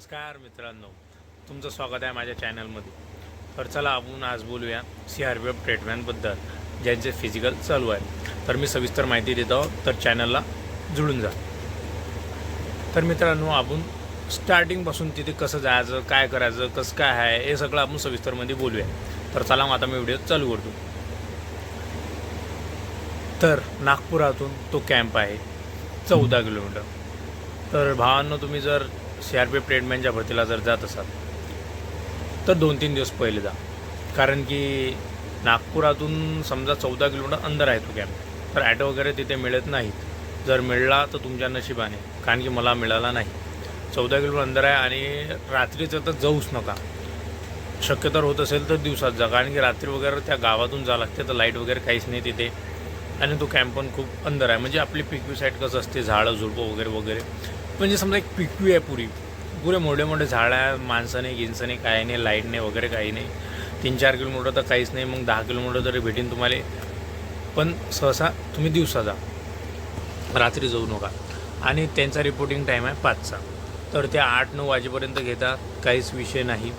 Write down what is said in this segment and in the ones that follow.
नमस्कार मित्रांनो, तुमचं स्वागत आहे माझ्या चॅनलमध्ये. तर चला आपण आज बोलूया CRPF ट्रीटमेंटबद्दल, ज्यांचे फिजिकल चालू आहे. तर मी सविस्तर माहिती देतो, तर चॅनलला जुळून जा. तर मित्रांनो, आपण स्टार्टिंगपासून तिथे कसं जायचं, काय करायचं, कसं काय आहे, हे सगळं आपण सविस्तरमध्ये बोलूया. तर चला मग आता मी व्हिडिओ चालू करतो. तर नागपुरातून तो कॅम्प आहे 14 किलोमीटर. तर भावांनो, तुम्ही जर CRPF ट्रीटमेंटच्या भरतीला जर जात असाल तर 2-3 दिवस पहिले जा. कारण की नागपुरातून समजा 14 किलोमीटर अंदर आहे तो कॅम्प. तर ॲटो वगैरे तिथे मिळत नाहीत. जर मिळला तर तुमच्या नशिबाने, कारण की मला मिळाला नाही. 14 किलोमीटर अंदर आहे आणि रात्रीचं तर जाऊच नका. शक्यतर होत असेल तर दिवसात जा, कारण की रात्री वगैरे त्या गावातून जावं लागते. तर लाईट वगैरे काहीच नाही तिथे आणि तो कॅम्प पण खूप अंदर आहे. म्हणजे आपली पिकव्यू साईड कसं असते, झाडं झुडपं वगैरे वगैरे, म्हणजे समजा एक पिकव्यू आहे पुरे मोठे मोठे झाडं आहे. माणसं नाही, गिंसं नाही, काही नाही, लाईट नाही वगैरे काही नाही. 3-4 किलोमीटर तर काहीच नाही. मग 10 किलोमीटर तरी भेटेन तुम्हाला. पण सहसा तुम्ही दिवसा जा, रात्री जाऊ नका. आणि त्यांचा रिपोर्टिंग टाईम आहे 5चा. तर त्या 8-9 वाजेपर्यंत घेतात, काहीच विषय नाही.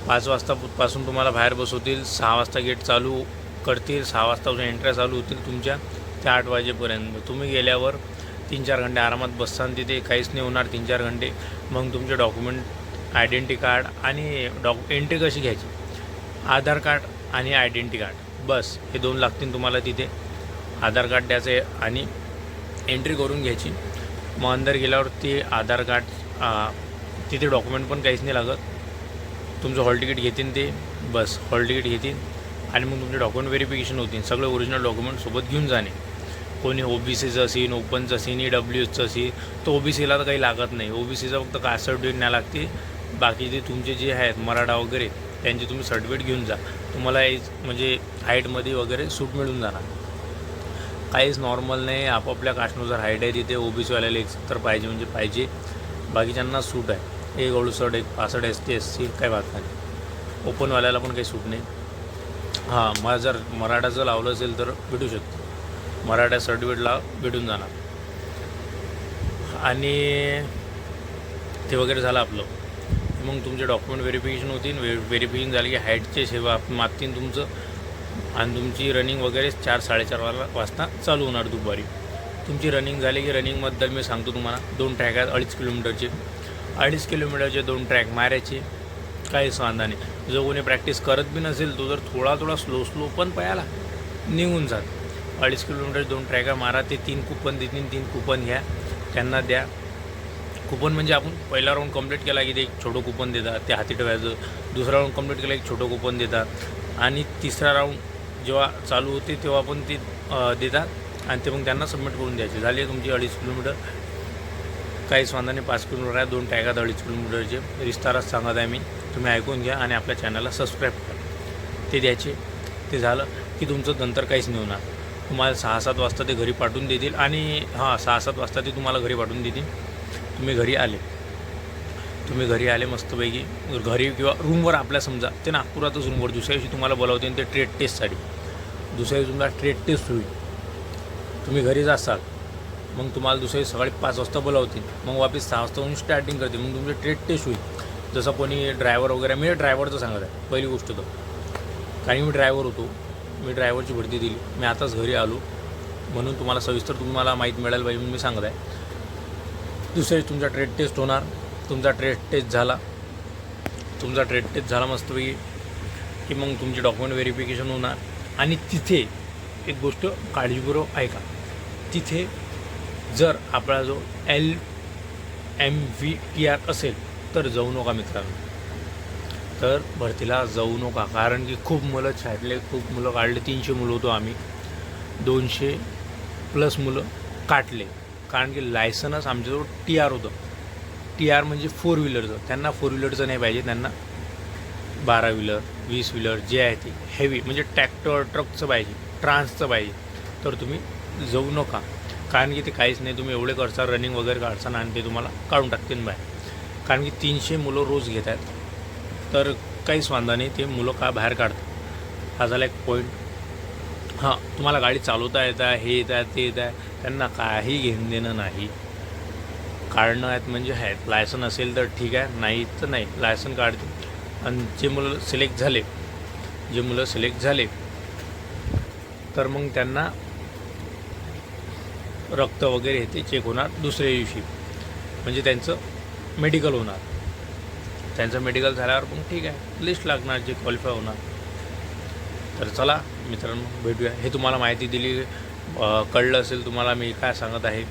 5 वाजतापासून तुम्हाला बाहेर बसवतील. 6 वाजता गेट चालू करतील. 6 वाजता एंट्र्या चालू होतील तुमच्या, ते 8 वाजेपर्यंत. तुम्ही गेल्यावर 3-4 घंटे आरामात बसताना तिथे, काहीच नाही होणार 3-4 घंटे. मग तुमचे डॉक्युमेंट, आयडेंटिटी कार्ड आणि एंट्री कशी घ्यायची, आधार कार्ड आणि आयडेंटिटी कार्ड, बस हे 2 लागतील तुम्हाला तिथे. आधार कार्ड द्यायचे आणि एंट्री करून घ्यायची. मग अंदर गेल्यावर ते आधार कार्ड, तिथे डॉक्युमेंट पण काहीच नाही लागत. तुमचं हॉल तिकीट घेतील ते, बस हॉल तिकीट घेतील. आणि मग तुमचे डॉक्युमेंट व्हेरिफिकेशन होतील. सगळे ओरिजिनल डॉक्युमेंट सोबत घेऊन जाणे. कोणी OBCचं असेल, ओपनचं असेल, EWSचं असेल, तर OBCला तर काही लागत नाही. OBCचं फक्त कास्ट सर्टिफिकेट न्याय लागते. बाकी जे तुमचे जे आहेत मराठा वगैरे, त्यांचे तुम्ही सर्टिफिकेट घेऊन जा. तुम्हाला म्हणजे हाईटमध्ये वगैरे सूट मिळून जाणार. काहीच नॉर्मल नाही. आपापल्या कास्टनुसार हाईट आहे तिथे. OBCवाल्याला 170 पाहिजे म्हणजे पाहिजे. बाकीच्यांना सूट आहे. एक 68, एक 65, ST SC काही बात नाही. ओपनवाल्याला पण काही सूट नाही. हां, मला जर मराठाचं लावलं असेल तर भेटू शकतो. मराठा सर्टिफिकेटला भेटून जाणार. आणि ते वगैरे झालं आपलं. मग तुमचे डॉक्युमेंट व्हेरिफिकेशन होतील. व्हेरिफिकेशन झाले की हाईटचे सेवा मागतील तुमचं. आणि तुमची रनिंग वगैरे 4-4:30 वाजता चालू होणार दुपारी. तुमची रनिंग झाली की, रनिंगबद्दल मी सांगतो तुम्हाला. 2 ट्रॅक आहेत 2.5 किलोमीटरचे. 2.5 किलोमीटरचे 2 ट्रॅक मारायचे, काहीच वांधा नाही. जो कोणी प्रॅक्टिस करत बी नसेल, तो जर थोडा स्लो पण पयाला निघून जात. 2.5 किलोमीटर 2 ट्रॅका मारा. ते 3 कुपन देतील. 3 कुपन घ्या, त्यांना द्या. कुपन म्हणजे आपण पहिला राऊंड कंप्लीट केला की ते एक छोटं कुपन देतात, ते हाती ठेवायचं. दुसरा राऊंड कंप्लीट केला एक छोटं कुपन देतात. आणि तिसरा राऊंड जेव्हा चालू होते तेव्हा पण ते देतात. आणि ते मग त्यांना सबमिट करून द्यायचे. झाली तुमची 2.5 किलोमीटर. काहीच वांधा नाही. 5 किलोमीटर आहे 2 ट्रॅकात 2.5 किलोमीटरचे. विस्तारात सांगत आहे मी, तुम्ही ऐकून घ्या आणि आपल्या चॅनलला सबस्क्राईब करा. ते द्यायचे. ते झालं की तुमचं नंतर काहीच नाही होणार. तुम्हाला 6-7 वाजता ते घरी पाठवून देतील. आणि 6-7 वाजता ते तुम्हाला घरी पाठवून देतील. तुम्ही घरी आले मस्तपैकी घरी किंवा रूमवर आपल्या, समजा ते नागपुरातच रूमवर. दुसऱ्या दिवशी तुम्हाला बोलावतील ते ट्रेड टेस्टसाठी. दुसऱ्या दिवशी तुम्हाला ट्रेड टेस्ट होईल. तुम्ही घरी जासाल, मग तुम्हाला दुसऱ्या दिवशी सकाळी 5 वाजता बोलावतील. मग वापस 6 वाजता स्टार्टिंग करतील. मग तुमची ट्रेड टेस्ट होईल. जसं कोणी ड्रायव्हर वगैरे, मी ड्रायव्हरचं सांगत आहे पहिली गोष्ट तर. कारण मी ड्रायव्हर होतो, मी ड्रायव्हरची भरती दिली. मी आताच घरी आलो, म्हणून तुम्हाला सविस्तर तुम्हाला माहीत मिळायला पाहिजे म्हणून मी सांगत आहे. दुसऱ्या तुमचा ट्रेड टेस्ट होणार. तुमचा ट्रेड टेस्ट झाला मस्तपैकी की मग तुमचे डॉक्युमेंट व्हेरिफिकेशन होणार. आणि तिथे एक गोष्ट काळजीपूर्वक ऐका. तिथे जर आपला जो LMVTR असेल तर जाऊ नका मित्रांनो. तर भरतीला जाऊ नका. कारण की खूप मुलं छाटले, खूप मुलं काढले. 300 मुलं होतो आम्ही. 200+ मुलं काटले. कारण की लायसन्स आमच्याजवळ TR होतं. TR म्हणजे 4 व्हीलरचं. त्यांना 4 व्हीलरचं नाही पाहिजे. त्यांना 12 व्हीलर, 20 व्हीलर जे आहे ते हेवी, म्हणजे ट्रॅक्टर, ट्रकचं पाहिजे, ट्रान्सचं पाहिजे. तर तुम्ही जाऊ नका. कारण की ते काहीच नाही. तुम्ही एवढे करता, रनिंग वगैरे काढसान आणि ते तुम्हाला काढून टाकतील बाहेर. कारण की 300 मुलं रोज घेत आहेत. तर काहीच वांधा नाही. ते मुलं का बाहेर काढतात. हा झाला एक पॉईंट. तुम्हाला गाडी चालवता येत आहे, हे येत आहे, ते येत आहे, त्यांना काही घेणं देणं नाही. काढणं आहेत म्हणजे आहेत. लायसन असेल तर ठीक आहे, नाही तर नाही. लायसन काढते आणि जे मुलं सिलेक्ट झाले तर मग त्यांना रक्त वगैरे ते चेक होणार दुसऱ्या दिवशी, म्हणजे त्यांचं मेडिकल होणार. त्यांचं मेडिकल झाल्यावर मग ठीक आहे, लिस्ट लागणार जे क्वालिफाय होणार. तर चला मित्रांनो, भेटूया. हे तुम्हाला माहिती दिली, कळलं असेल तुम्हाला मी काय सांगत आहे.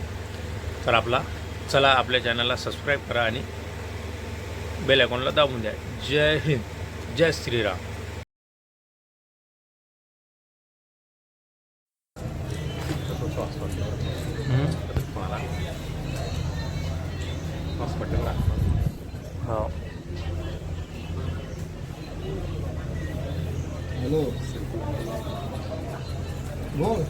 तर आपल्या चॅनलला सबस्क्राईब करा आणि बेल आयकॉनला दाबून द्या. जय हिंद, जय श्रीराम. हो. हॅलो बोल.